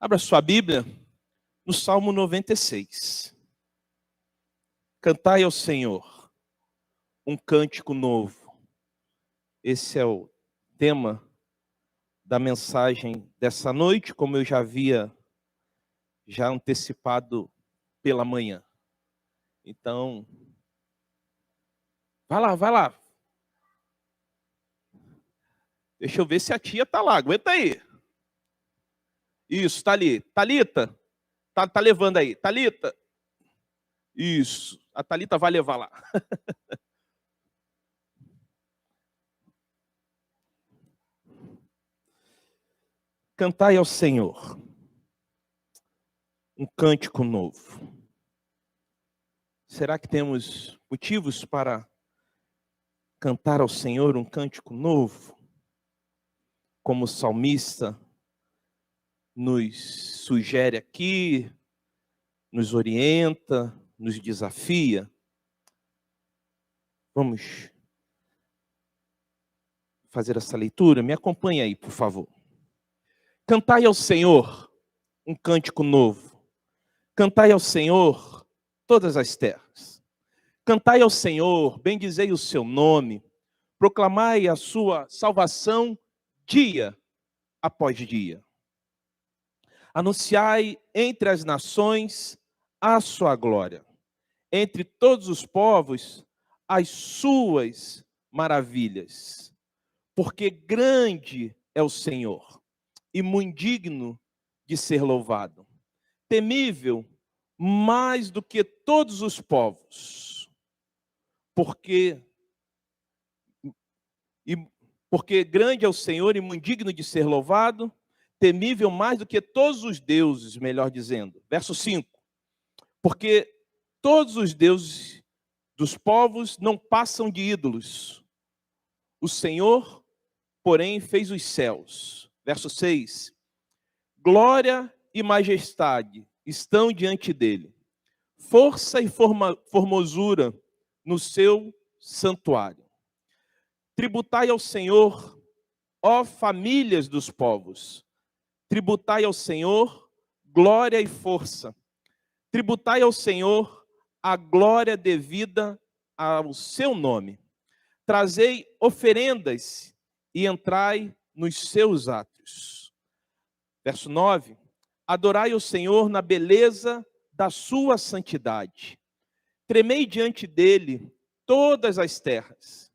Abra sua Bíblia no Salmo 96. Cantai ao Senhor um cântico novo. Esse é o tema da mensagem dessa noite, como eu já havia antecipado pela manhã. Então, vai lá. Deixa eu ver se a tia está lá, aguenta aí. Isso, está ali. Thalita, tá levando aí. Thalita, isso, a Thalita vai levar lá. Cantai ao Senhor um cântico novo. Será que temos motivos para cantar ao Senhor um cântico novo? Como o salmista nos sugere aqui, nos orienta, nos desafia. Vamos fazer essa leitura? Me acompanhe aí, por favor. Cantai ao Senhor um cântico novo. Cantai ao Senhor todas as terras. Cantai ao Senhor, bendizei o seu nome. Proclamai a sua salvação dia após dia. Anunciai entre as nações a sua glória. Entre todos os povos as suas maravilhas. Porque grande é o Senhor e muito digno de ser louvado. Temível mais do que todos os povos. Porque grande é o Senhor e muito digno de ser louvado, temível mais do que todos os deuses, melhor dizendo. Verso 5. Porque todos os deuses dos povos não passam de ídolos. O Senhor, porém, fez os céus. Verso 6. Glória e majestade estão diante dele. Força e formosura no seu santuário. Tributai ao Senhor, ó famílias dos povos. Tributai ao Senhor glória e força. Tributai ao Senhor a glória devida ao seu nome. Trazei oferendas e entrai nos seus átrios. Verso 9. Adorai o Senhor na beleza da sua santidade. Tremei diante dele todas as terras.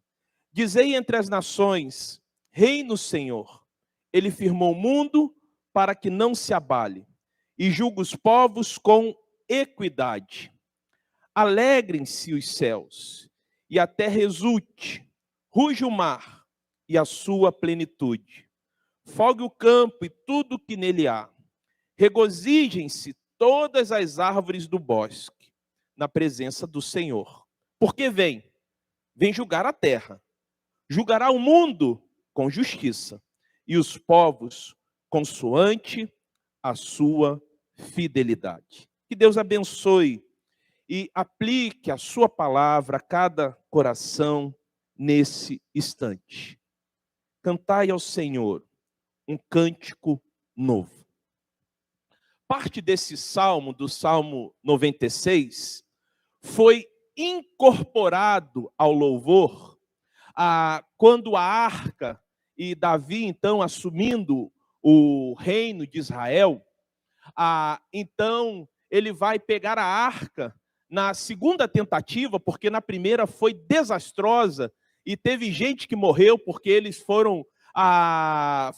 Dizei entre as nações, reina o Senhor. Ele firmou o mundo para que não se abale, e julga os povos com equidade. Alegrem-se os céus, e a terra exulte. Ruge o mar, e a sua plenitude. Fogue o campo e tudo que nele há. Regozijem-se todas as árvores do bosque, na presença do Senhor. Porque vem julgar a terra. Julgará o mundo com justiça, e os povos consoante a sua fidelidade. Que Deus abençoe e aplique a sua palavra a cada coração nesse instante. Cantai ao Senhor um cântico novo. Parte desse salmo, do Salmo 96, foi incorporado ao louvor quando a arca e Davi, então, assumindo o reino de Israel, então ele vai pegar a arca na segunda tentativa, porque na primeira foi desastrosa e teve gente que morreu porque eles foram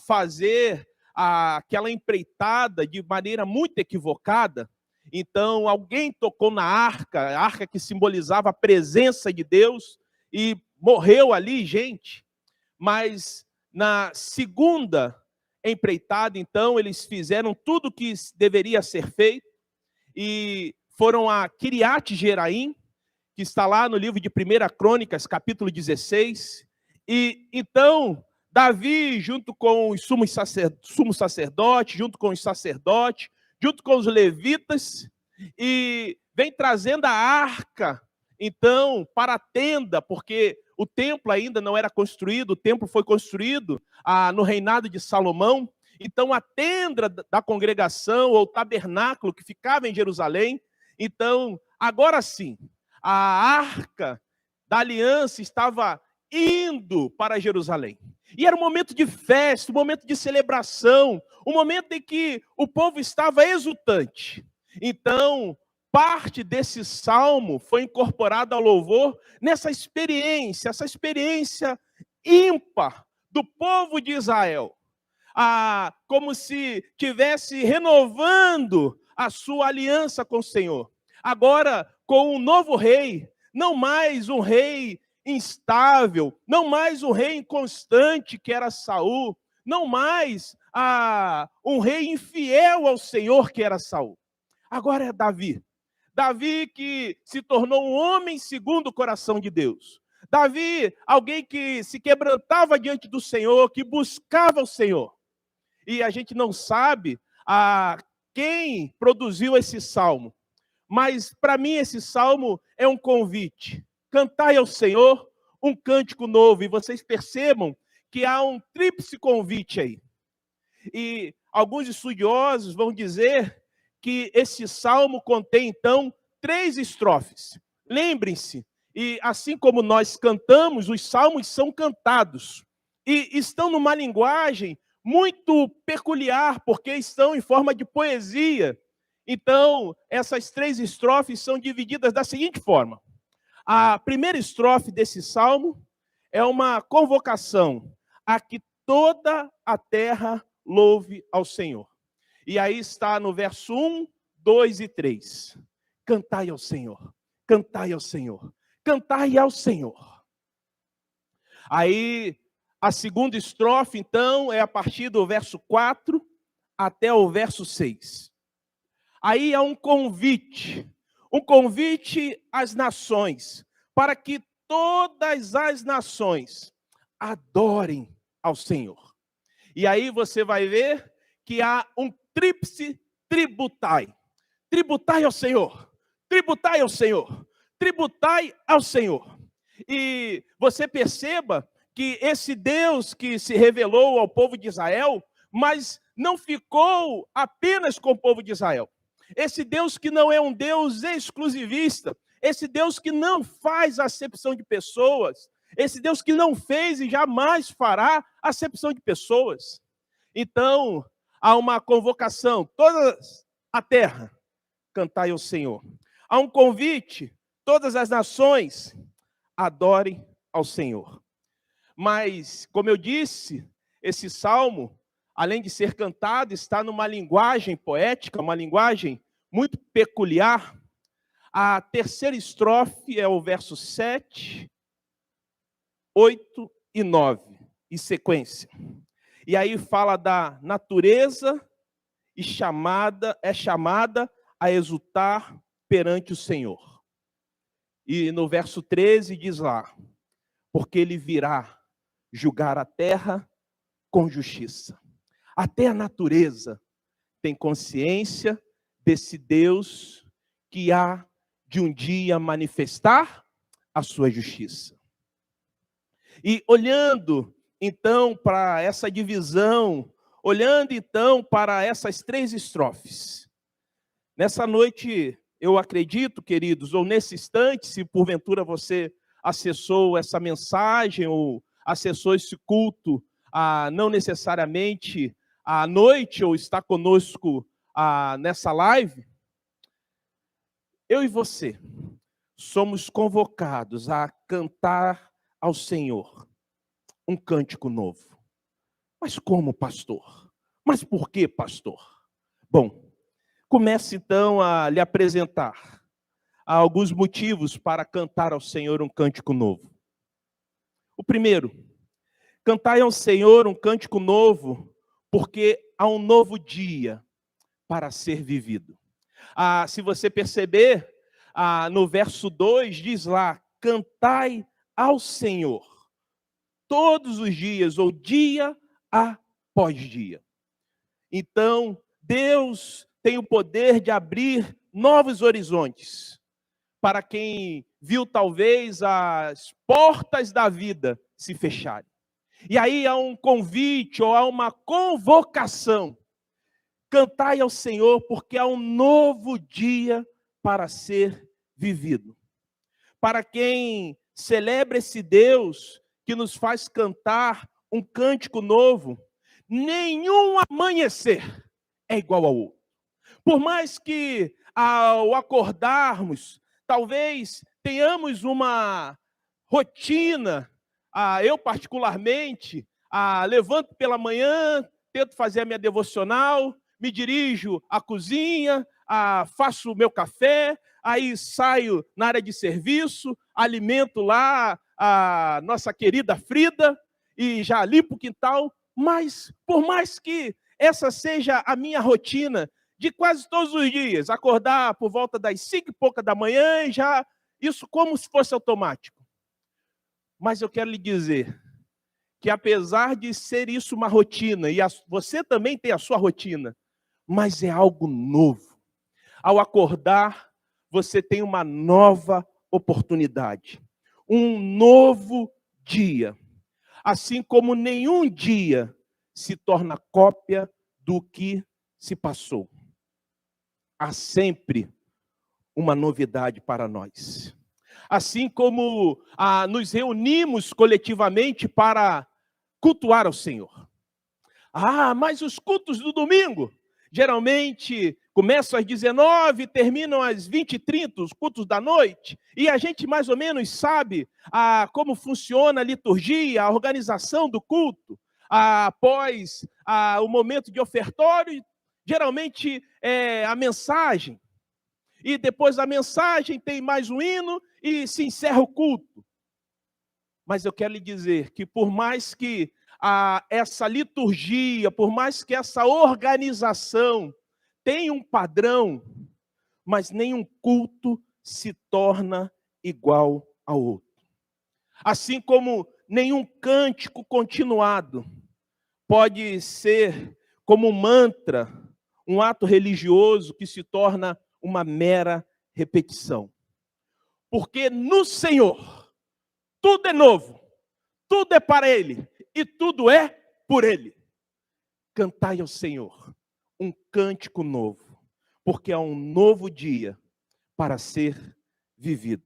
fazer aquela empreitada de maneira muito equivocada. Então alguém tocou na arca, a arca que simbolizava a presença de Deus, e morreu ali gente. Mas na segunda empreitada, então, eles fizeram tudo o que deveria ser feito e foram a Kiriat Jearim, que está lá no livro de 1 Crônicas, capítulo 16. E então, Davi, junto com os sumo sacerdote, junto com os sacerdotes, junto com os levitas, e vem trazendo a arca, então, para a tenda, porque o templo ainda não era construído, o templo foi construído no reinado de Salomão, Então, a tenda da congregação, ou tabernáculo que ficava em Jerusalém, então, agora sim, a arca da aliança estava indo para Jerusalém. E era um momento de festa, um momento de celebração, um momento em que o povo estava exultante. Então, parte desse salmo foi incorporada ao louvor nessa experiência, essa experiência ímpar do povo de Israel. Como se tivesse renovando a sua aliança com o Senhor. Agora, com um novo rei, não mais um rei instável, não mais um rei inconstante que era Saul, não mais um rei infiel ao Senhor que era Saul. Agora é Davi. Davi que se tornou um homem segundo o coração de Deus. Davi, alguém que se quebrantava diante do Senhor, que buscava o Senhor. E a gente não sabe quem produziu esse salmo. Mas, para mim, esse salmo é um convite. Cantai ao Senhor um cântico novo. E vocês percebam que há um tríplice convite aí. E alguns estudiosos vão dizer que esse salmo contém, então, 3 estrofes. Lembrem-se, e assim como nós cantamos, os salmos são cantados. E estão numa linguagem muito peculiar, porque estão em forma de poesia. Então, essas 3 estrofes são divididas da seguinte forma. A primeira estrofe desse salmo é uma convocação a que toda a terra louve ao Senhor. E aí está no verso 1, 2 e 3. Cantai ao Senhor, cantai ao Senhor, cantai ao Senhor. Aí, a segunda estrofe, então, é a partir do verso 4 até o verso 6. Aí há um convite às nações, para que todas as nações adorem ao Senhor. E aí você vai ver que há um tríplice tributai. Tributai ao Senhor, tributai ao Senhor, tributai ao Senhor. E você perceba que esse Deus que se revelou ao povo de Israel, mas não ficou apenas com o povo de Israel. Esse Deus que não é um Deus exclusivista, esse Deus que não faz acepção de pessoas, esse Deus que não fez e jamais fará acepção de pessoas. Então, há uma convocação, toda a terra, cantai ao Senhor. Há um convite, todas as nações, adorem ao Senhor. Mas, como eu disse, esse salmo, além de ser cantado, está numa linguagem poética, uma linguagem muito peculiar. A terceira estrofe é o verso 7, 8 e 9, e sequência. E aí fala da natureza e é chamada a exultar perante o Senhor. E no verso 13 diz lá, porque ele virá julgar a terra com justiça. Até a natureza tem consciência desse Deus que há de um dia manifestar a sua justiça. E olhando então para essa divisão, olhando então para essas 3 estrofes, nessa noite eu acredito, queridos, ou nesse instante, se porventura você acessou essa mensagem ou acessou esse culto, não necessariamente à noite ou está conosco nessa live, eu e você somos convocados a cantar ao Senhor um cântico novo. Mas como, pastor? Mas por que, pastor? Bom, comece então a lhe apresentar alguns motivos para cantar ao Senhor um cântico novo. O primeiro, cantai ao Senhor um cântico novo, porque há um novo dia para ser vivido. Se você perceber, no verso 2 diz lá, cantai ao Senhor todos os dias, ou dia após dia. Então, Deus tem o poder de abrir novos horizontes para quem viu talvez as portas da vida se fecharem. E aí há um convite ou há uma convocação. Cantai ao Senhor, porque há um novo dia para ser vivido. Para quem celebra esse Deus que nos faz cantar um cântico novo, nenhum amanhecer é igual ao outro. Por mais que ao acordarmos, talvez tenhamos uma rotina, eu particularmente, levanto pela manhã, tento fazer a minha devocional, me dirijo à cozinha, faço o meu café, aí saio na área de serviço, alimento lá a nossa querida Frida e já limpo o quintal, mas por mais que essa seja a minha rotina de quase todos os dias, acordar por volta das 5 e pouca da manhã e já isso como se fosse automático. Mas eu quero lhe dizer que apesar de ser isso uma rotina, e você também tem a sua rotina, mas é algo novo. Ao acordar, você tem uma nova oportunidade, um novo dia. Assim como nenhum dia se torna cópia do que se passou. Há sempre uma novidade para nós. Assim como nos reunimos coletivamente para cultuar ao Senhor. Mas os cultos do domingo, geralmente começam às 19, terminam às 20h30, os cultos da noite, e a gente mais ou menos sabe como funciona a liturgia, a organização do culto. Após o momento de ofertório, geralmente é a mensagem, e depois da mensagem tem mais um hino e se encerra o culto. Mas eu quero lhe dizer que por mais que essa liturgia, por mais que essa organização tenha um padrão, mas nenhum culto se torna igual ao outro. Assim como nenhum cântico continuado pode ser como um mantra, um ato religioso que se torna uma mera repetição. Porque no Senhor, tudo é novo, tudo é para Ele e tudo é por Ele. Cantai ao Senhor um cântico novo, porque há um novo dia para ser vivido.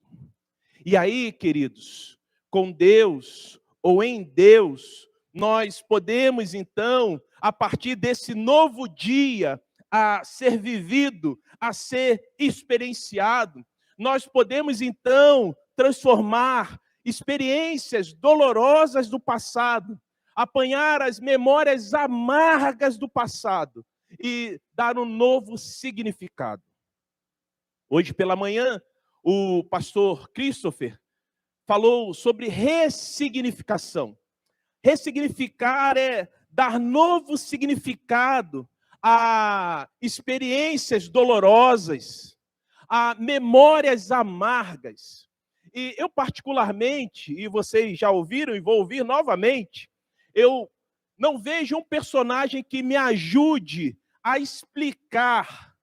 E aí, queridos, com Deus ou em Deus, nós podemos então, a partir desse novo dia a ser vivido, a ser experienciado, nós podemos então transformar experiências dolorosas do passado, apanhar as memórias amargas do passado e dar um novo significado. Hoje pela manhã, o pastor Christopher falou sobre ressignificação. Ressignificar é dar novo significado a experiências dolorosas, a memórias amargas. E eu particularmente, e vocês já ouviram e vou ouvir novamente, eu não vejo um personagem que me ajude a explicar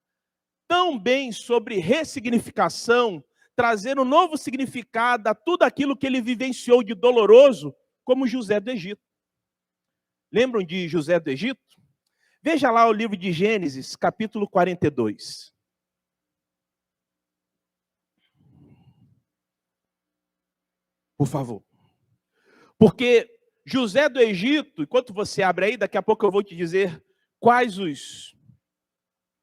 tão bem sobre ressignificação, trazer um novo significado a tudo aquilo que ele vivenciou de doloroso, como José do Egito. Lembram de José do Egito? Veja lá o livro de Gênesis, capítulo 42. Por favor. Porque José do Egito, enquanto você abre aí, daqui a pouco eu vou te dizer quais os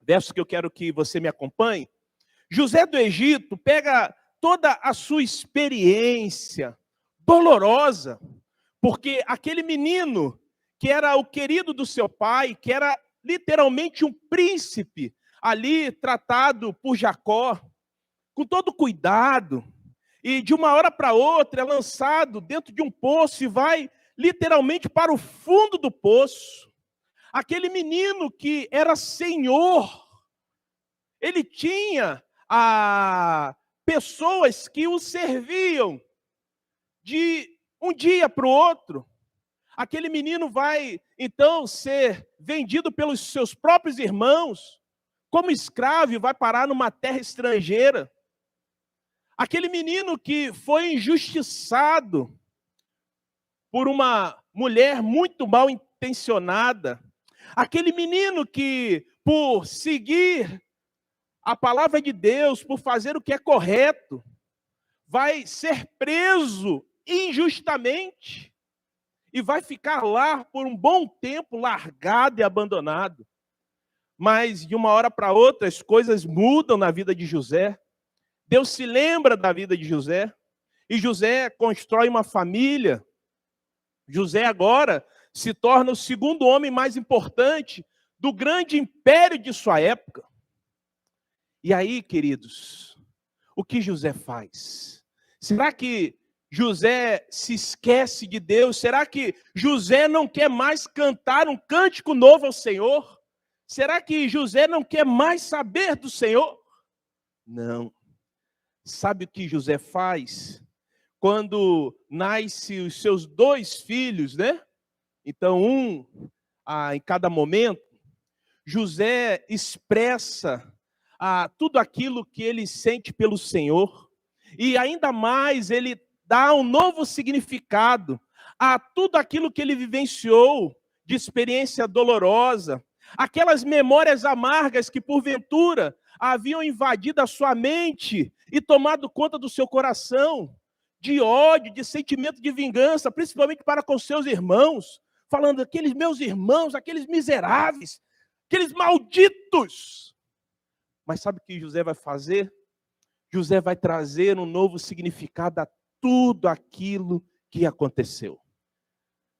versos que eu quero que você me acompanhe. José do Egito pega toda a sua experiência dolorosa, porque aquele menino que era o querido do seu pai, que era literalmente um príncipe, ali tratado por Jacó, com todo cuidado, e de uma hora para outra é lançado dentro de um poço e vai literalmente para o fundo do poço. Aquele menino que era senhor, ele tinha pessoas que o serviam de um dia para o outro. Aquele menino vai, então, ser vendido pelos seus próprios irmãos, como escravo, e vai parar numa terra estrangeira. Aquele menino que foi injustiçado por uma mulher muito mal intencionada, aquele menino que, por seguir a palavra de Deus, por fazer o que é correto, vai ser preso injustamente e vai ficar lá por um bom tempo, largado e abandonado. Mas de uma hora para outra as coisas mudam na vida de José. Deus se lembra da vida de José e José constrói uma família. José agora se torna o segundo homem mais importante do grande império de sua época. E aí, queridos, o que José faz? Será que José se esquece de Deus? Será que José não quer mais cantar um cântico novo ao Senhor? Será que José não quer mais saber do Senhor? Não. Sabe o que José faz? Quando nascem os seus 2 filhos, né? Então, em cada momento, José expressa tudo aquilo que ele sente pelo Senhor. E ainda mais, ele dá um novo significado a tudo aquilo que ele vivenciou de experiência dolorosa, aquelas memórias amargas que, porventura, haviam invadido a sua mente e tomado conta do seu coração, de ódio, de sentimento de vingança, principalmente para com seus irmãos, falando, aqueles meus irmãos, aqueles miseráveis, aqueles malditos. Mas sabe o que José vai fazer? José vai trazer um novo significado a tudo aquilo que aconteceu.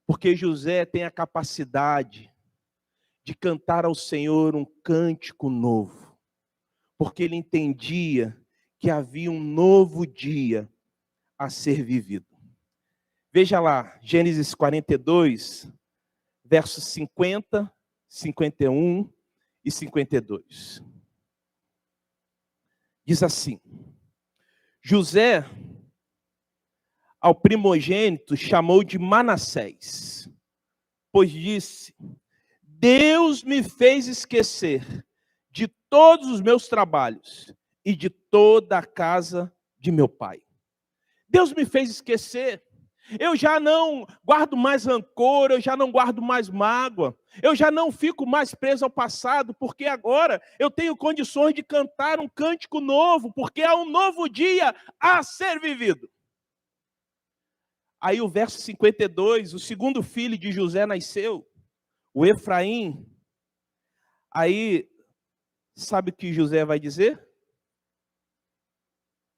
Porque José tem a capacidade de cantar ao Senhor um cântico novo. Porque ele entendia que havia um novo dia a ser vivido. Veja lá, Gênesis 42, versos 50, 51 e 52. Diz assim: José, ao primogênito, chamou de Manassés, pois disse, Deus me fez esquecer de todos os meus trabalhos e de toda a casa de meu pai. Deus me fez esquecer. Eu já não guardo mais rancor, eu já não guardo mais mágoa, eu já não fico mais preso ao passado, porque agora eu tenho condições de cantar um cântico novo, porque há um novo dia a ser vivido. Aí o verso 52, o segundo filho de José nasceu, o Efraim. Aí, sabe o que José vai dizer?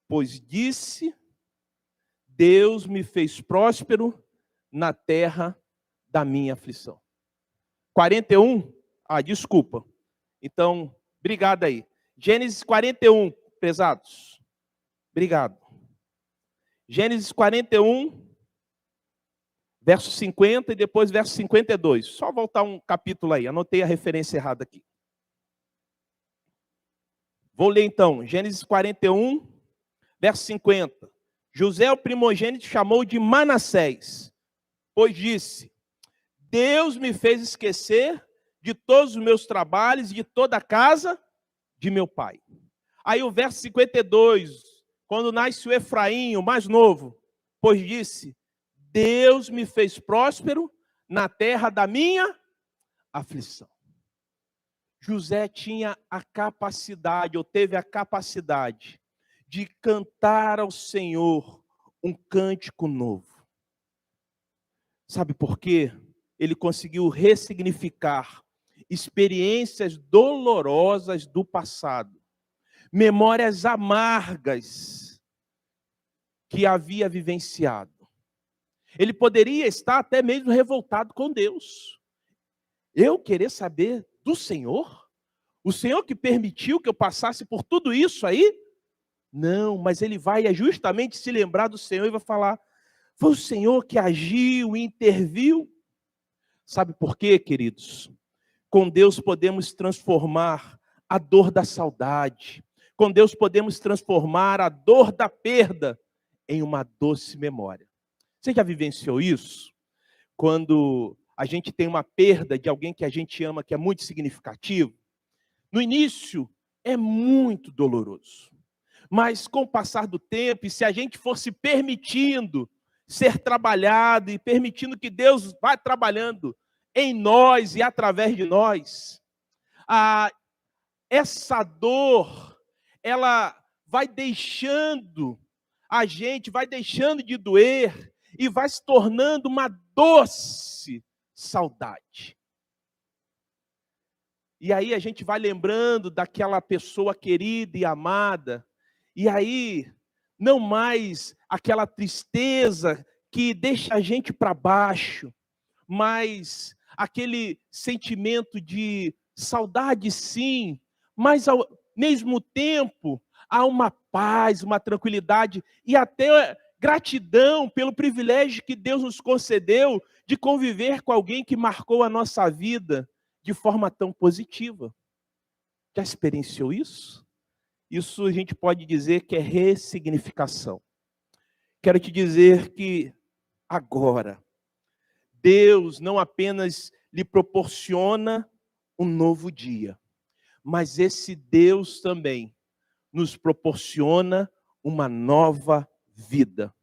Pois disse, Deus me fez próspero na terra da minha aflição. 41? Desculpa. Então, obrigado aí. Gênesis 41, pesados. Obrigado. Gênesis 41, verso 50 e depois verso 52. Só voltar um capítulo aí, anotei a referência errada aqui. Vou ler então, Gênesis 41, verso 50. José, o primogênito, chamou de Manassés, pois disse, Deus me fez esquecer de todos os meus trabalhos e de toda a casa de meu pai. Aí o verso 52, quando nasce o Efraim, o mais novo, pois disse, Deus me fez próspero na terra da minha aflição. José tinha a capacidade, ou teve a capacidade, de cantar ao Senhor um cântico novo. Sabe por quê? Ele conseguiu ressignificar experiências dolorosas do passado, memórias amargas que havia vivenciado. Ele poderia estar até mesmo revoltado com Deus. Eu querer saber do Senhor? O Senhor que permitiu que eu passasse por tudo isso aí? Não, mas ele vai justamente se lembrar do Senhor e vai falar, foi o Senhor que agiu e interviu. Sabe por quê, queridos? Com Deus podemos transformar a dor da saudade. Com Deus podemos transformar a dor da perda em uma doce memória. Você já vivenciou isso? Quando a gente tem uma perda de alguém que a gente ama, que é muito significativo. No início, é muito doloroso. Mas com o passar do tempo, e se a gente for se permitindo ser trabalhado e permitindo que Deus vá trabalhando em nós e através de nós, essa dor, ela vai deixando a gente, vai deixando de doer e vai se tornando uma doce saudade. E aí a gente vai lembrando daquela pessoa querida e amada, e aí não mais aquela tristeza que deixa a gente para baixo, mas aquele sentimento de saudade, sim, mas ao mesmo tempo há uma paz, uma tranquilidade e até gratidão pelo privilégio que Deus nos concedeu de conviver com alguém que marcou a nossa vida de forma tão positiva. Já experienciou isso? Isso a gente pode dizer que é ressignificação. Quero te dizer que agora, Deus não apenas lhe proporciona um novo dia, mas esse Deus também nos proporciona uma nova vida.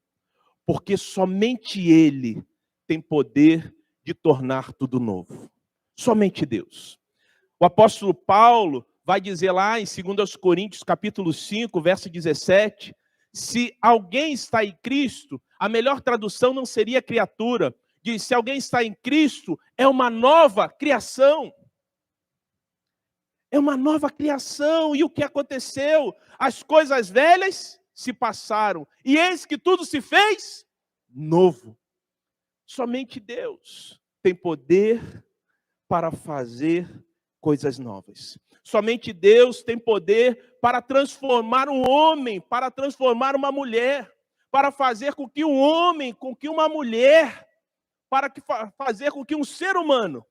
Porque somente Ele tem poder de tornar tudo novo. Somente Deus. O apóstolo Paulo vai dizer lá em 2 Coríntios capítulo 5, verso 17, se alguém está em Cristo, a melhor tradução não seria criatura, diz, se alguém está em Cristo, é uma nova criação. É uma nova criação. E o que aconteceu? As coisas velhas se passaram. E eis que tudo se fez novo. Somente Deus tem poder para fazer coisas novas. Somente Deus tem poder para transformar um homem, para transformar uma mulher, para fazer com que um homem, com que uma mulher, para fazer com que um ser humano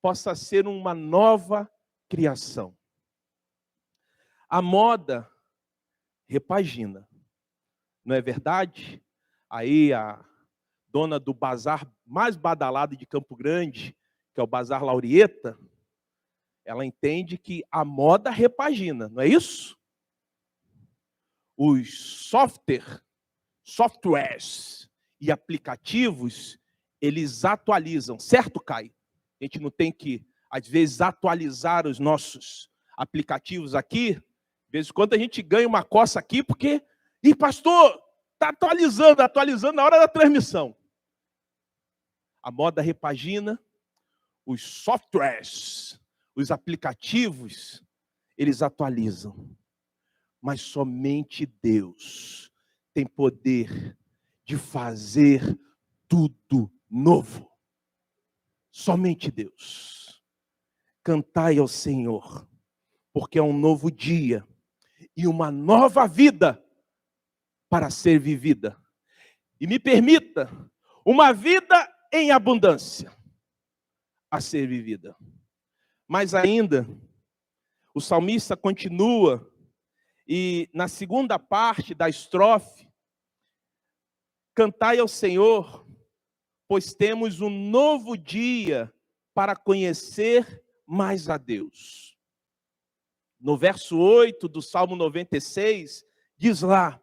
possa ser uma nova criação. A moda repagina, não é verdade? Aí a dona do bazar mais badalado de Campo Grande, que é o Bazar Laurieta, ela entende que a moda repagina, não é isso? Os softwares e aplicativos, eles atualizam, certo, Caio? A gente não tem que, às vezes, atualizar os nossos aplicativos aqui. De vez em quando a gente ganha uma coça aqui, porque, pastor, está atualizando na hora da transmissão. A moda repagina, os softwares, os aplicativos, eles atualizam. Mas somente Deus tem poder de fazer tudo novo. Somente Deus. Cantai ao Senhor, porque é um novo dia e uma nova vida para ser vivida. E me permita, uma vida em abundância a ser vivida. Mas ainda, o salmista continua, e na segunda parte da estrofe, cantai ao Senhor, pois temos um novo dia para conhecer mais a Deus. No verso 8 do Salmo 96, diz lá,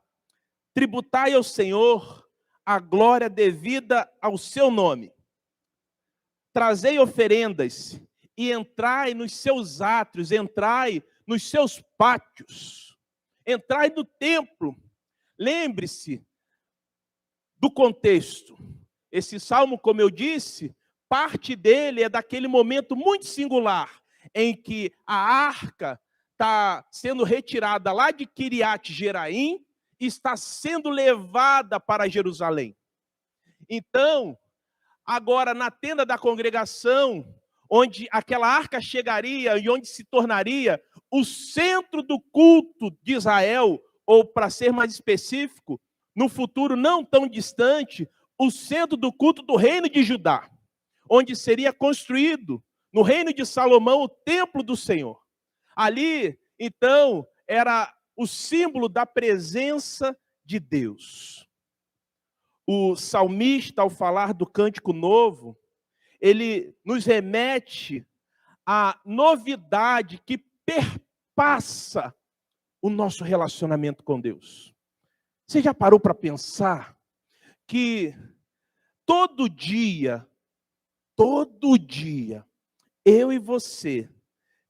tributai ao Senhor a glória devida ao seu nome. Trazei oferendas e entrai nos seus átrios, entrai nos seus pátios, entrai no templo. Lembre-se do contexto. Esse salmo, como eu disse, parte dele é daquele momento muito singular, em que a arca está sendo retirada lá de Kiriat Jeraim e está sendo levada para Jerusalém. Então, agora na tenda da congregação, onde aquela arca chegaria e onde se tornaria o centro do culto de Israel, ou para ser mais específico, no futuro não tão distante, o centro do culto do reino de Judá, onde seria construído, no reino de Salomão, o templo do Senhor. Ali, então, era o símbolo da presença de Deus. O salmista, ao falar do cântico novo, ele nos remete à novidade que perpassa o nosso relacionamento com Deus. Você já parou para pensar que todo dia, eu e você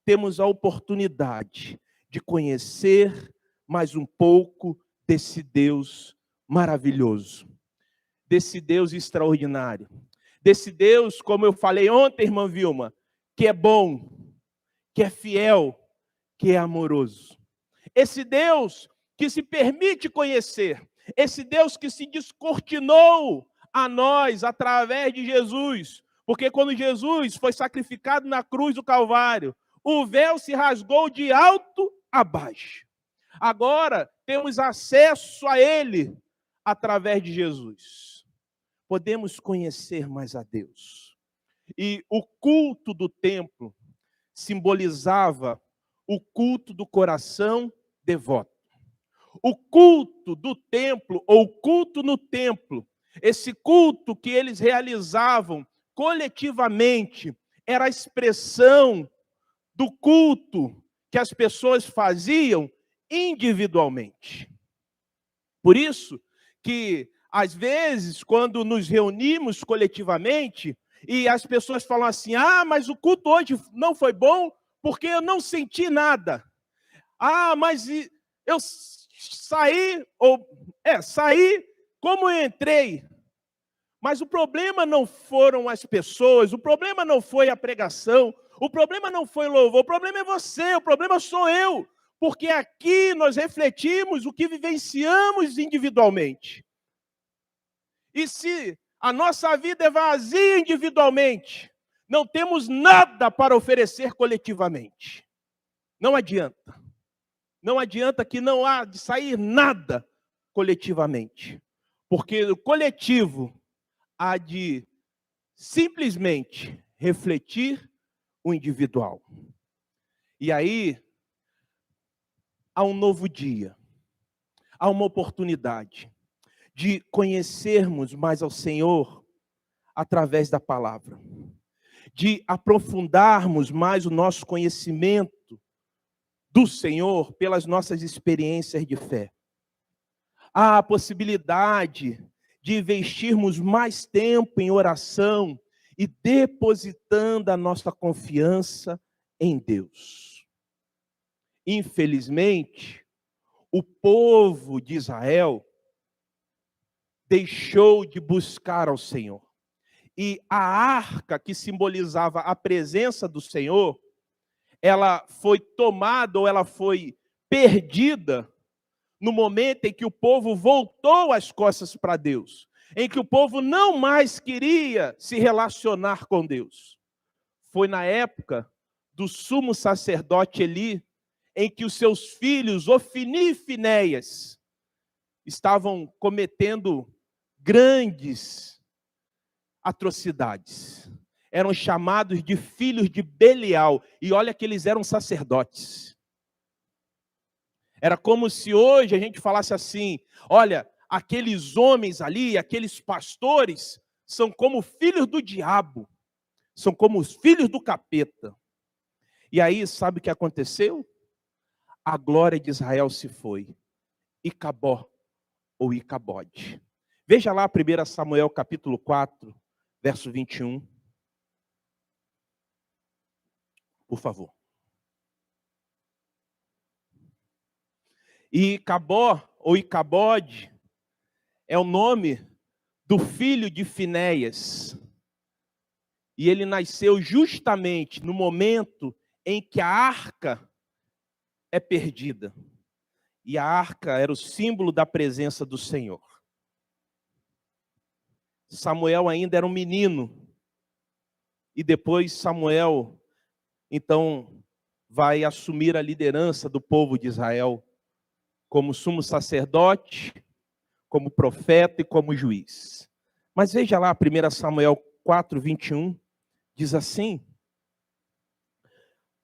temos a oportunidade de conhecer mais um pouco desse Deus maravilhoso, desse Deus extraordinário, desse Deus, como eu falei ontem, irmã Vilma, que é bom, que é fiel, que é amoroso. Esse Deus que se permite conhecer, esse Deus que se descortinou a nós através de Jesus, porque quando Jesus foi sacrificado na cruz do Calvário, o véu se rasgou de alto a baixo. Agora temos acesso a Ele através de Jesus. Podemos conhecer mais a Deus. E o culto do templo simbolizava o culto do coração devoto. O culto do templo, ou culto no templo, esse culto que eles realizavam coletivamente, era a expressão do culto que as pessoas faziam individualmente. Por isso que, às vezes, quando nos reunimos coletivamente, e as pessoas falam assim, mas o culto hoje não foi bom, porque eu não senti nada. Mas eu saí como eu entrei. Mas o problema não foram as pessoas, o problema não foi a pregação, o problema não foi o louvor, o problema é você, o problema sou eu. Porque aqui nós refletimos o que vivenciamos individualmente. E se a nossa vida é vazia individualmente, não temos nada para oferecer coletivamente. Não adianta. Não adianta que não há de sair nada coletivamente. Porque o coletivo há de simplesmente refletir o individual. E aí, há um novo dia, há uma oportunidade de conhecermos mais ao Senhor através da palavra, de aprofundarmos mais o nosso conhecimento do Senhor pelas nossas experiências de fé. Há a possibilidade de investirmos mais tempo em oração e depositando a nossa confiança em Deus. Infelizmente, o povo de Israel deixou de buscar ao Senhor. E a arca que simbolizava a presença do Senhor, ela foi tomada ou ela foi perdida no momento em que o povo voltou as costas para Deus, em que o povo não mais queria se relacionar com Deus. Foi na época do sumo sacerdote Eli, em que os seus filhos, Ofni e Finéias, estavam cometendo grandes atrocidades. Eram chamados de filhos de Belial, e olha que eles eram sacerdotes. Era como se hoje a gente falasse assim, olha, aqueles homens ali, aqueles pastores, são como filhos do diabo, são como os filhos do capeta. E aí, sabe o que aconteceu? A glória de Israel se foi. Icabó, ou Icabode. Veja lá 1 Samuel capítulo 4, verso 21. Por favor. E Icabó, ou Icabode, é o nome do filho de Finéias. E ele nasceu justamente no momento em que a arca é perdida. E a arca era o símbolo da presença do Senhor. Samuel ainda era um menino. E depois Samuel, então, vai assumir a liderança do povo de Israel como sumo sacerdote, como profeta e como juiz. Mas veja lá, 1 Samuel 4, 21, diz assim: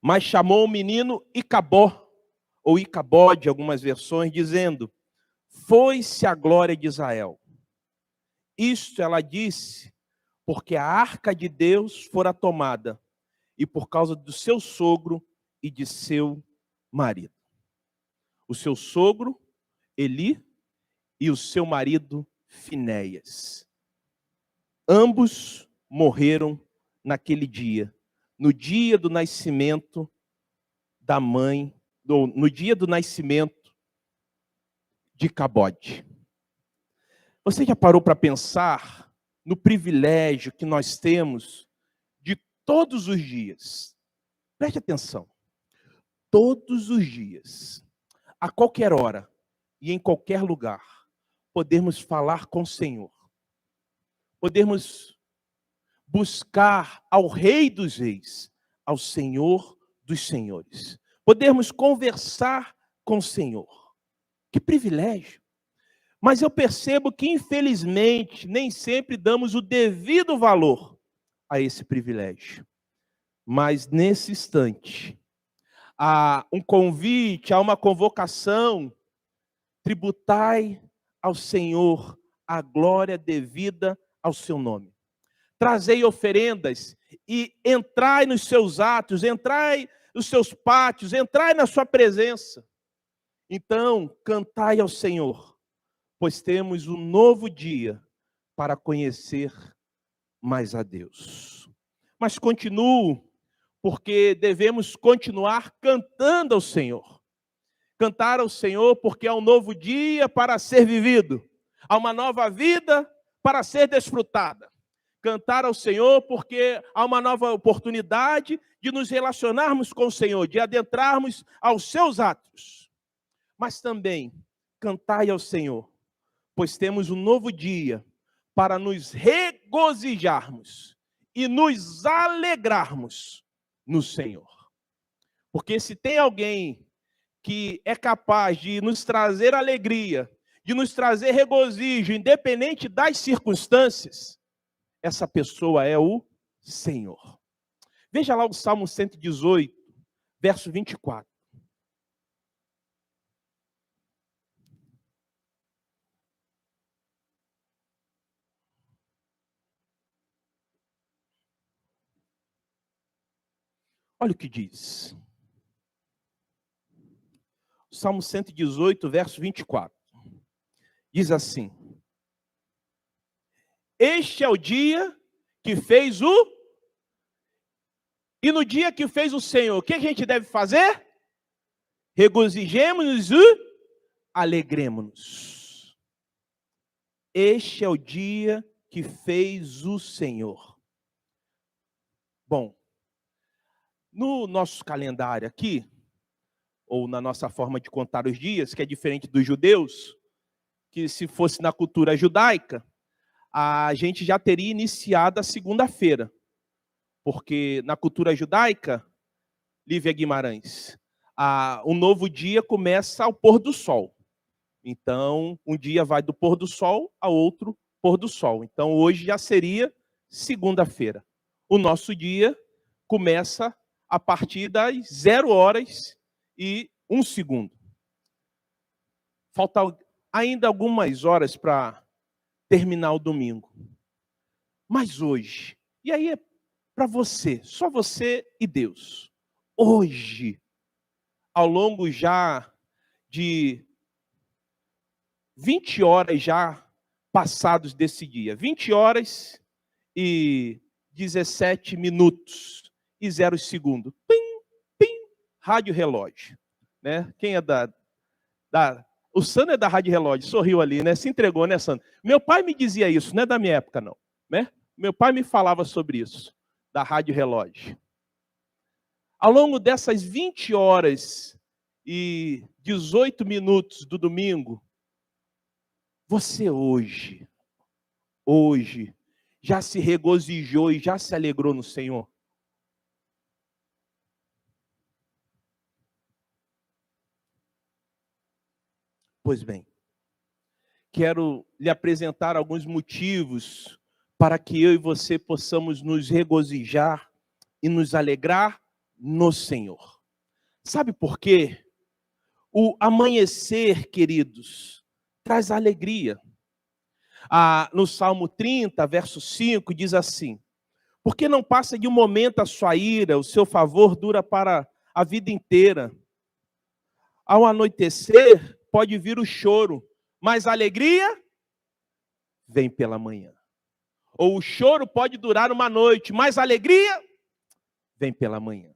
mas chamou o menino Icabó, ou Icabode, algumas versões, dizendo, foi-se a glória de Israel. Isto ela disse, porque a arca de Deus fora tomada, e por causa do seu sogro e de seu marido. O seu sogro, Eli, e o seu marido, Finéias. Ambos morreram naquele dia, no dia do nascimento da mãe, no dia do nascimento de Cabode. Você já parou para pensar no privilégio que nós temos de todos os dias? Preste atenção. Todos os dias, a qualquer hora e em qualquer lugar, podemos falar com o Senhor. Podemos buscar ao Rei dos Reis, ao Senhor dos Senhores. Podemos conversar com o Senhor. Que privilégio! Mas eu percebo que, infelizmente, nem sempre damos o devido valor a esse privilégio. Mas, nesse instante, há um convite, há uma convocação: tributai ao Senhor a glória devida ao seu nome. Trazei oferendas e entrai nos seus atos, entrai nos seus pátios, entrai na sua presença. Então, cantai ao Senhor, pois temos um novo dia para conhecer mais a Deus. Mas continuo, porque devemos continuar cantando ao Senhor. Cantar ao Senhor porque há um novo dia para ser vivido. Há uma nova vida para ser desfrutada. Cantar ao Senhor porque há uma nova oportunidade de nos relacionarmos com o Senhor, de adentrarmos aos seus atos. Mas também cantai ao Senhor, pois temos um novo dia para nos regozijarmos e nos alegrarmos no Senhor. Porque se tem alguém que é capaz de nos trazer alegria, de nos trazer regozijo, independente das circunstâncias, essa pessoa é o Senhor. Veja lá o Salmo 118, verso 24. Olha o que diz. Salmo 118, verso 24. Diz assim: este é o dia que fez o... E no dia que fez o Senhor, o que a gente deve fazer? Regozijemos-nos e alegremos-nos. Este é o dia que fez o Senhor. Bom, no nosso calendário aqui, ou na nossa forma de contar os dias, que é diferente dos judeus, que se fosse na cultura judaica, a gente já teria iniciado a segunda-feira. Porque na cultura judaica, Lívia Guimarães, um novo dia começa ao pôr do sol. Então, um dia vai do pôr do sol a outro pôr do sol. Então, hoje já seria segunda-feira. O nosso dia começa a partir das 0h01. Faltam ainda algumas horas para terminar o domingo. Mas hoje, e aí é para você, só você e Deus. Hoje, ao longo já de 20 horas já passados desse dia, 20 horas e 17 minutos e 0 segundos. Pim, pim, rádio relógio. Né? Quem é o Sandro é da rádio relógio, sorriu ali, né? Se entregou, né, Sandro? Meu pai me dizia isso, não é da minha época, não. Né? Meu pai me falava sobre isso, da rádio relógio. Ao longo dessas 20 horas e 18 minutos do domingo, você hoje, já se regozijou e já se alegrou no Senhor? Pois bem, quero lhe apresentar alguns motivos para que eu e você possamos nos regozijar e nos alegrar no Senhor. Sabe por quê? O amanhecer, queridos, traz alegria. No Salmo 30, verso 5, diz assim: porque não passa de um momento a sua ira, o seu favor dura para a vida inteira. Ao anoitecer, pode vir o choro, mas a alegria vem pela manhã. Ou o choro pode durar uma noite, mas a alegria vem pela manhã.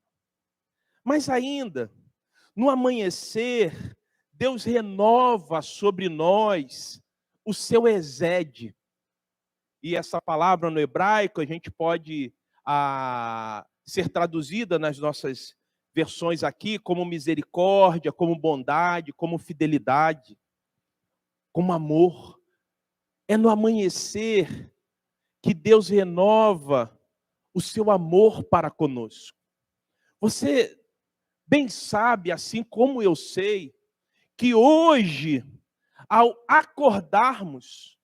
Mas ainda, no amanhecer, Deus renova sobre nós o seu exede. E essa palavra no hebraico a gente pode ser traduzida nas nossas versões aqui como misericórdia, como bondade, como fidelidade, como amor. É no amanhecer que Deus renova o seu amor para conosco. Você bem sabe, assim como eu sei, que hoje, ao acordarmos,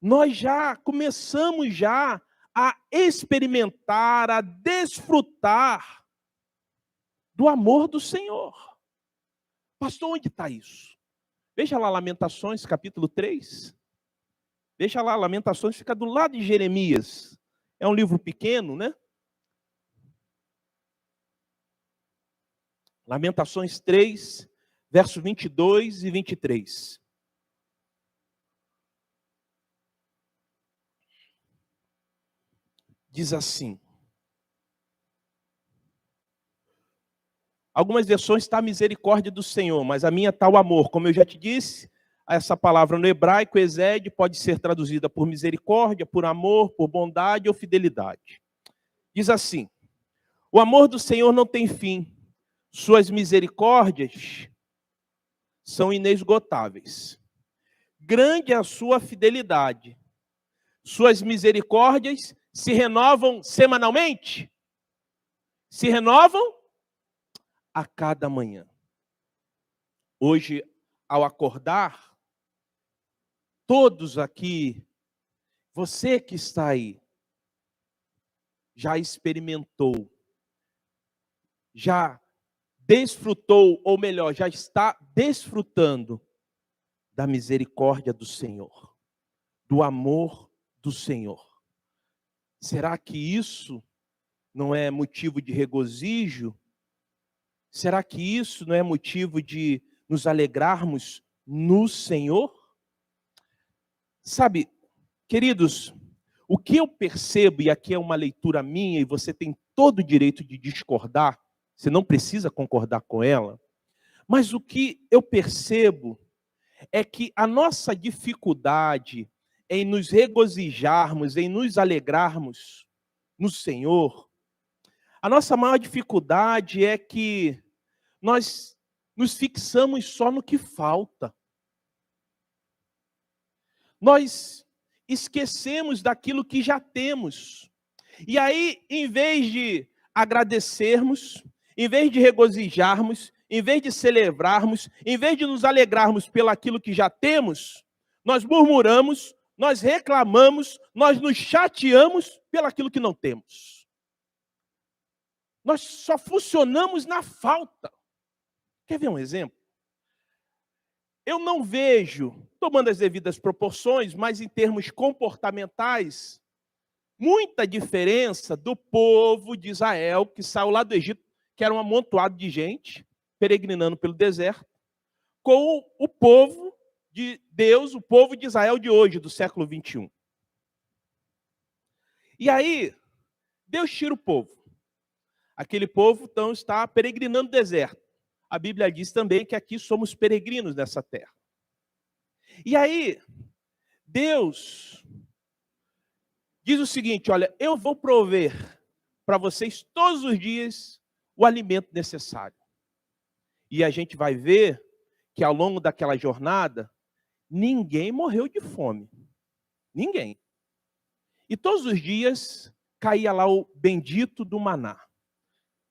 nós já começamos a experimentar, a desfrutar do amor do Senhor. Pastor, onde está isso? Veja lá Lamentações, capítulo 3. Veja lá, Lamentações fica do lado de Jeremias. É um livro pequeno, né? Lamentações 3, versos 22 e 23. Diz assim. Algumas versões está a misericórdia do Senhor, mas a minha está o amor. Como eu já te disse, essa palavra no hebraico, exede, pode ser traduzida por misericórdia, por amor, por bondade ou fidelidade. Diz assim: o amor do Senhor não tem fim, suas misericórdias são inesgotáveis. Grande é a sua fidelidade, suas misericórdias se renovam semanalmente? Se renovam a cada manhã. Hoje, ao acordar, todos aqui, você que está aí, já experimentou, já desfrutou, ou melhor, já está desfrutando da misericórdia do Senhor, do amor do Senhor. Será que isso não é motivo de regozijo? Será que isso não é motivo de nos alegrarmos no Senhor? Sabe, queridos, o que eu percebo, e aqui é uma leitura minha, e você tem todo o direito de discordar, você não precisa concordar com ela, mas o que eu percebo é que a nossa dificuldade em nos regozijarmos, em nos alegrarmos no Senhor, a nossa maior dificuldade é que nós nos fixamos só no que falta. Nós esquecemos daquilo que já temos. E aí, em vez de agradecermos, em vez de regozijarmos, em vez de celebrarmos, em vez de nos alegrarmos pelaquilo que já temos, nós murmuramos, nós reclamamos, nós nos chateamos pelaquilo que não temos. Nós só funcionamos na falta. Quer ver um exemplo? Eu não vejo, tomando as devidas proporções, mas em termos comportamentais, muita diferença do povo de Israel, que saiu lá do Egito, que era um amontoado de gente, peregrinando pelo deserto, com o povo de Deus, o povo de Israel de hoje, do século 21. E aí, Deus tira o povo. Aquele povo, então, está peregrinando no deserto. A Bíblia diz também que aqui somos peregrinos nessa terra. E aí, Deus diz o seguinte: olha, eu vou prover para vocês todos os dias o alimento necessário. E a gente vai ver que ao longo daquela jornada, ninguém morreu de fome. Ninguém. E todos os dias caía lá o bendito do maná.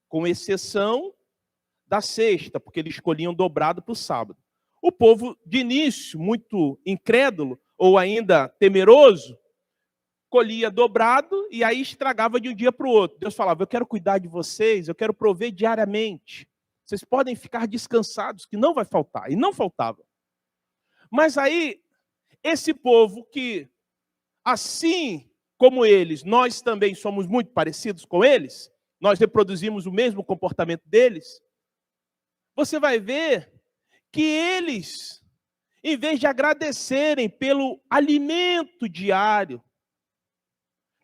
Com exceção da sexta, porque eles escolhiam dobrado para o sábado. O povo, de início, muito incrédulo, ou ainda temeroso, colhia dobrado e aí estragava de um dia para o outro. Deus falava: eu quero cuidar de vocês, eu quero prover diariamente. Vocês podem ficar descansados, que não vai faltar. E não faltava. Mas aí, esse povo que, assim como eles, nós também somos muito parecidos com eles, nós reproduzimos o mesmo comportamento deles, você vai ver que eles em vez de agradecerem pelo alimento diário,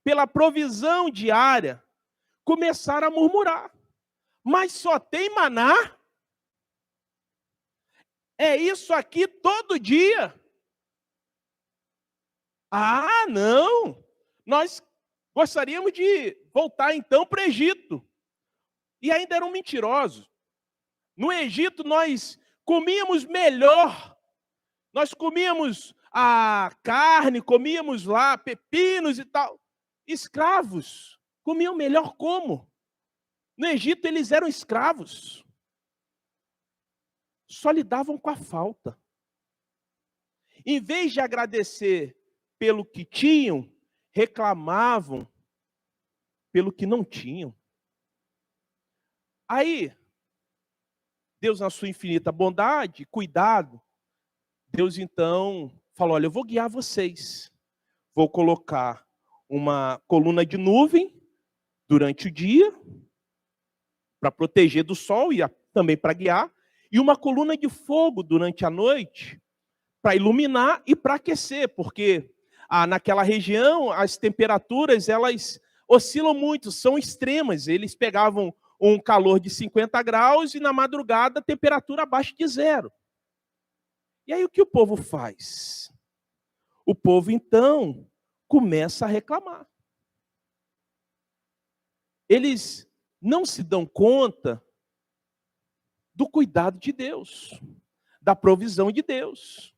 pela provisão diária, começaram a murmurar. Mas só tem maná? É isso aqui todo dia? Ah, não! Nós gostaríamos de voltar então para o Egito. E ainda eram mentirosos. No Egito nós comíamos melhor. Nós comíamos a carne, comíamos lá pepinos e tal. Escravos comiam melhor como? No Egito eles eram escravos. Só lidavam com a falta. Em vez de agradecer pelo que tinham, reclamavam pelo que não tinham. Aí, Deus, na sua infinita bondade, cuidado, Deus então falou: olha, eu vou guiar vocês. Vou colocar uma coluna de nuvem durante o dia, para proteger do sol e também para guiar, e uma coluna de fogo durante a noite, para iluminar e para aquecer, porque naquela região as temperaturas elas oscilam muito, são extremas. Eles pegavam um calor de 50 graus e na madrugada a temperatura abaixo de zero. E aí o que o povo faz? O povo então começa a reclamar. Eles não se dão conta do cuidado de Deus, da provisão de Deus.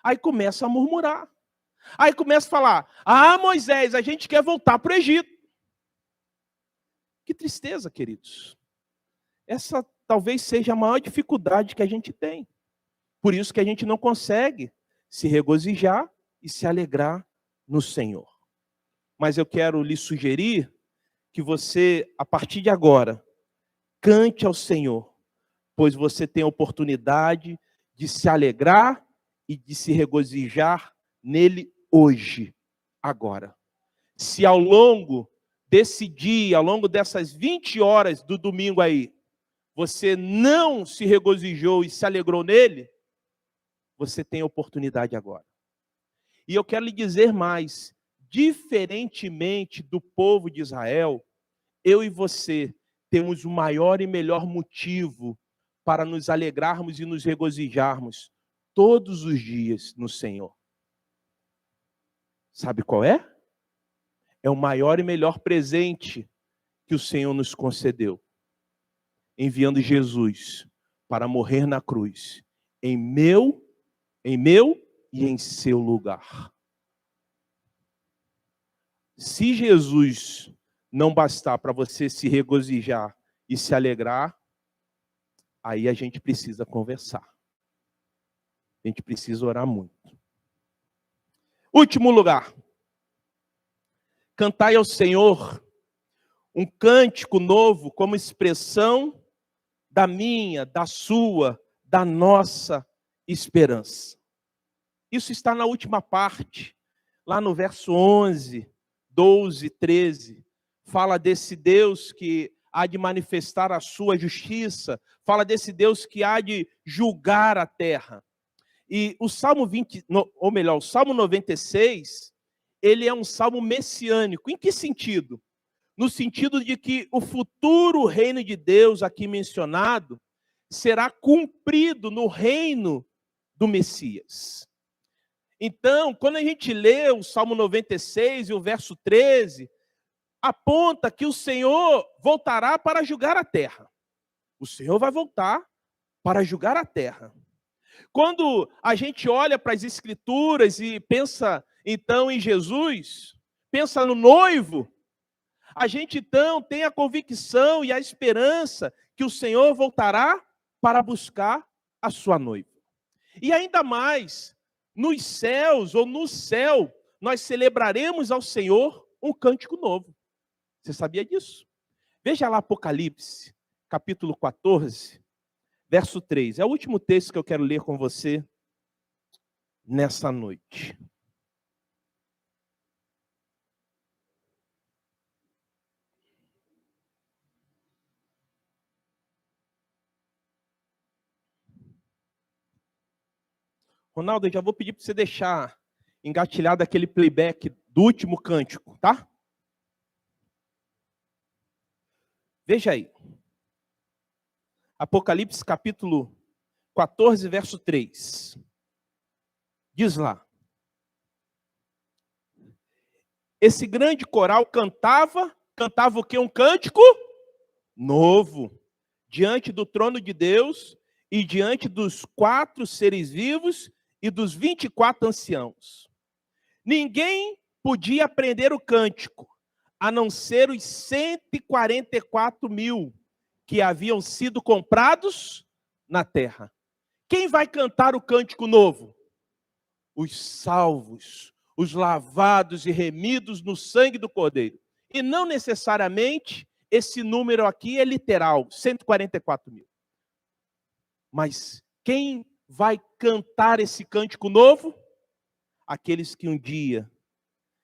Aí começa a murmurar. Aí começa a falar: ah, Moisés, a gente quer voltar para o Egito. Que tristeza, queridos. Essa talvez seja a maior dificuldade que a gente tem. Por isso que a gente não consegue se regozijar e se alegrar no Senhor. Mas eu quero lhe sugerir que você, a partir de agora, cante ao Senhor, pois você tem a oportunidade de se alegrar e de se regozijar nele hoje, agora. Se ao longo desse dia, ao longo dessas 20 horas do domingo aí, você não se regozijou e se alegrou nele, você tem a oportunidade agora. E eu quero lhe dizer mais, diferentemente do povo de Israel, eu e você temos o maior e melhor motivo para nos alegrarmos e nos regozijarmos todos os dias no Senhor. Sabe qual é? É o maior e melhor presente que o Senhor nos concedeu, enviando Jesus para morrer na cruz, em meu e em seu lugar. Se Jesus não bastar para você se regozijar e se alegrar, aí a gente precisa conversar. A gente precisa orar muito. Último lugar. Cantai ao Senhor um cântico novo como expressão da minha, da sua, da nossa esperança. Isso está na última parte, lá no verso 11, 12, 13. Fala desse Deus que há de manifestar a sua justiça, fala desse Deus que há de julgar a terra. E o Salmo 20, ou melhor, o Salmo 96, ele é um salmo messiânico. Em que sentido? No sentido de que o futuro reino de Deus aqui mencionado será cumprido no reino do Messias. Então, quando a gente lê o Salmo 96 e o verso 13, aponta que o Senhor voltará para julgar a terra. O Senhor vai voltar para julgar a terra. Quando a gente olha para as Escrituras e pensa então em Jesus, pensa no noivo, a gente então tem a convicção e a esperança que o Senhor voltará para buscar a sua noiva. E ainda mais, nos céus ou no céu, nós celebraremos ao Senhor um cântico novo. Você sabia disso? Veja lá Apocalipse, capítulo 14, verso 3. É o último texto que eu quero ler com você nessa noite. Ronaldo, eu já vou pedir para você deixar engatilhado aquele playback do último cântico, tá? Veja aí. Apocalipse capítulo 14, verso 3. Diz lá. Esse grande coral cantava o quê? Um cântico novo, diante do trono de Deus e diante dos 4 seres vivos e dos 24 anciãos. Ninguém podia aprender o cântico, a não ser os 144 mil que haviam sido comprados na terra. Quem vai cantar o cântico novo? Os salvos, os lavados e remidos no sangue do Cordeiro. E não necessariamente esse número aqui é literal, 144 mil. Mas quem vai cantar esse cântico novo? Aqueles que um dia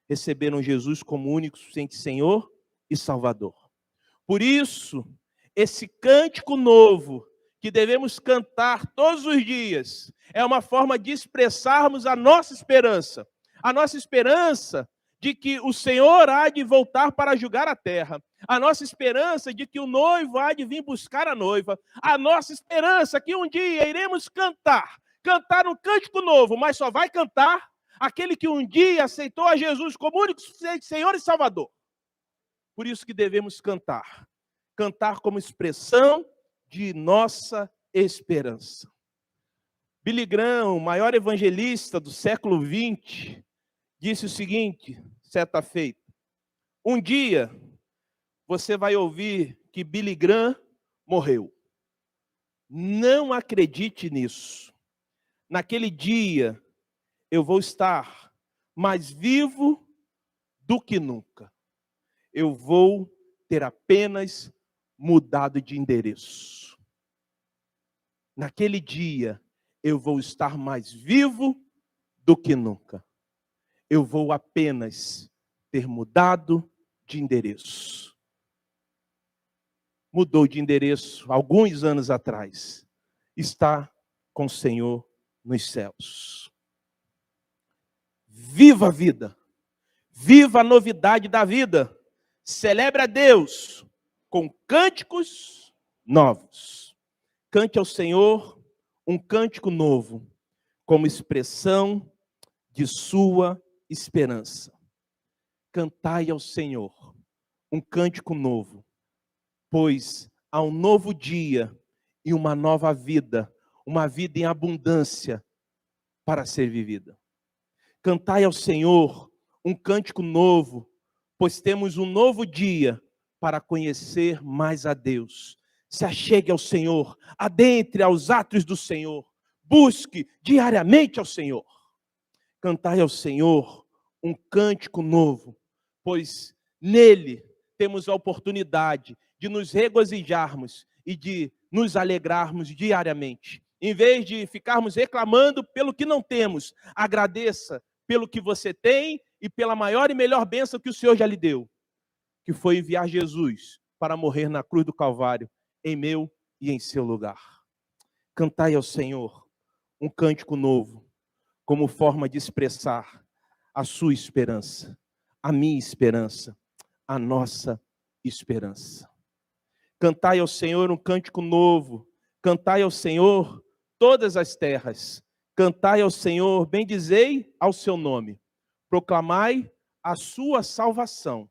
receberam Jesus como único, suficiente Senhor e Salvador. Por isso, esse cântico novo que devemos cantar todos os dias é uma forma de expressarmos a nossa esperança de que o Senhor há de voltar para julgar a terra, a nossa esperança de que o noivo há de vir buscar a noiva, a nossa esperança que um dia iremos cantar um cântico novo, mas só vai cantar aquele que um dia aceitou a Jesus como único Senhor e Salvador. Por isso que devemos cantar como expressão de nossa esperança. Billy Graham, o maior evangelista do século XX, disse o seguinte, certa feita: um dia você vai ouvir que Billy Graham morreu. Não acredite nisso. Naquele dia eu vou estar mais vivo do que nunca. Eu vou ter apenas mudado de endereço. Naquele dia eu vou estar mais vivo do que nunca. Eu vou apenas ter mudado de endereço. Mudou de endereço alguns anos atrás. Está com o Senhor nos céus. Viva a vida. Viva a novidade da vida. Celebre a Deus com cânticos novos. Cante ao Senhor um cântico novo, como expressão de sua esperança. Cantai ao Senhor um cântico novo, pois há um novo dia e uma nova vida, uma vida em abundância para ser vivida. Cantai ao Senhor um cântico novo, pois temos um novo dia para conhecer mais a Deus. Se achegue ao Senhor, adentre aos átrios do Senhor, busque diariamente ao Senhor. Cantai ao Senhor um cântico novo, pois nele temos a oportunidade de nos regozijarmos e de nos alegrarmos diariamente. Em vez de ficarmos reclamando pelo que não temos, agradeça pelo que você tem e pela maior e melhor bênção que o Senhor já lhe deu, que foi enviar Jesus para morrer na cruz do Calvário, em meu e em seu lugar. Cantai ao Senhor um cântico novo, como forma de expressar a sua esperança, a minha esperança, a nossa esperança. Cantai ao Senhor um cântico novo, cantai ao Senhor todas as terras, cantai ao Senhor, bendizei ao seu nome, proclamai a sua salvação,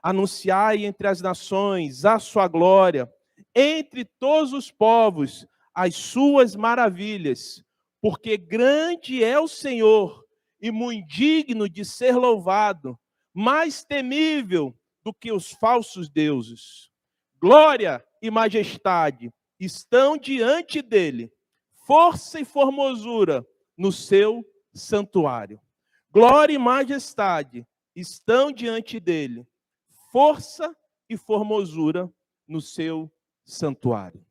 anunciai entre as nações a sua glória, entre todos os povos as suas maravilhas, porque grande é o Senhor e muito digno de ser louvado, mais temível do que os falsos deuses. Glória e majestade estão diante dele, força e formosura no seu santuário. Glória e majestade estão diante dele, força e formosura no seu santuário.